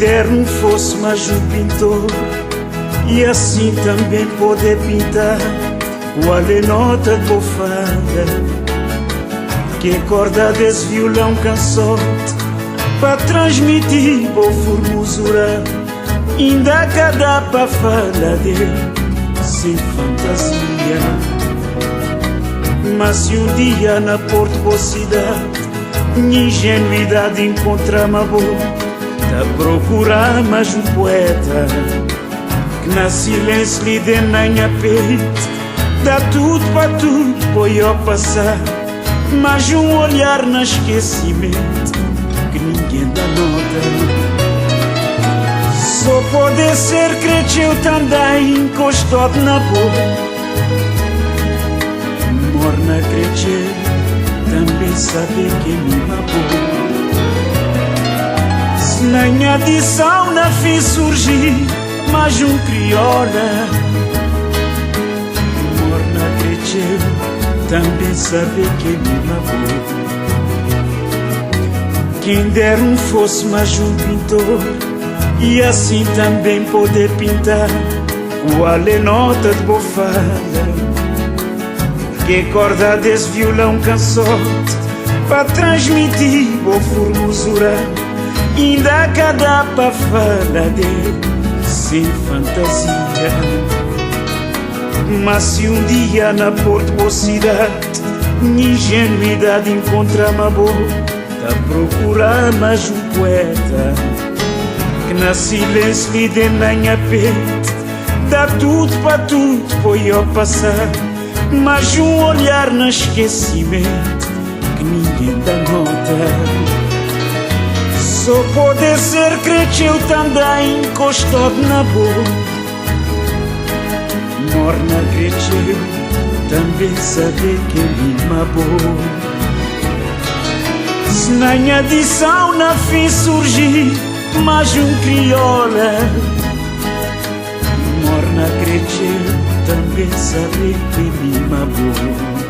der não fosse mais um pintor e assim também poder pintar qual é nota de bofada que corda desse violão cansote para transmitir boa formosura. Ainda cada para falar dele sem fantasia. Mas se um dia na porta ou cidade minha ingenuidade encontrar uma boa, tá procurar mais um poeta que na silêncio lhe dê na minha peito, dá tudo para tudo, foi eu passar, mas um olhar na esquecimento que ninguém dá nota. Só pode ser que eu também encostado na boca, morna crescer, também saber que me magoou. Se na minha adição na fiz surgir mais um crioula, morna crescer, também saber que me magoou. Quem der um fosse mais um pintor e assim também poder pintar qual é nota de bofada que corda desse violão cansote para transmitir boa formosura. Ainda cada para falar dele sem fantasia. Mas se um dia na porta ou cidade minha ingenuidade encontrar uma boa, tá procurar mais um poeta que na silêncio lhe dê na minha peito, dá tudo para tudo, foi eu passar, mas um olhar no esquecimento que ninguém dá nota. Só pode ser que eu também encostado na boca, morna cresceu, também saber que me magoou. Se na minha adição na fiz surgir mais um crioula, morna cresceu, também saber que me magoou.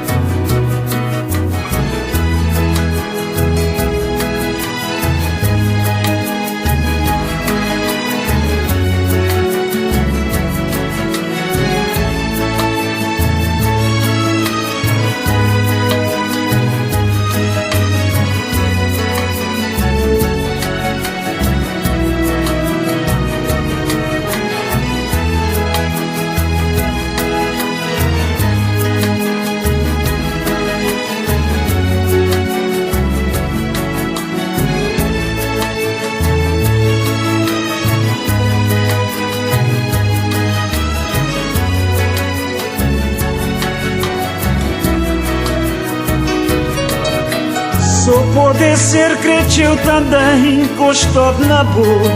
Só pode ser que eu também encostado na boca,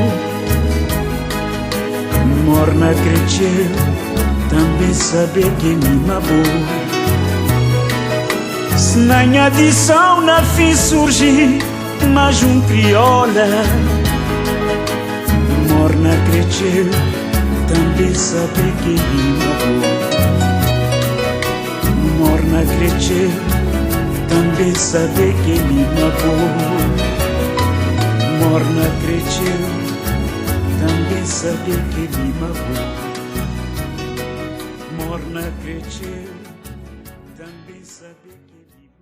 morna cresceu, também saber que me magoou. Se na minha adição na fiz surgir mais um crioula, morna cresceu, também saber que me magoou. Morna cresceu, também saber que me magoou. Morna cresceu, também saber que me magoou. Morna cresceu, também saber que me magoou.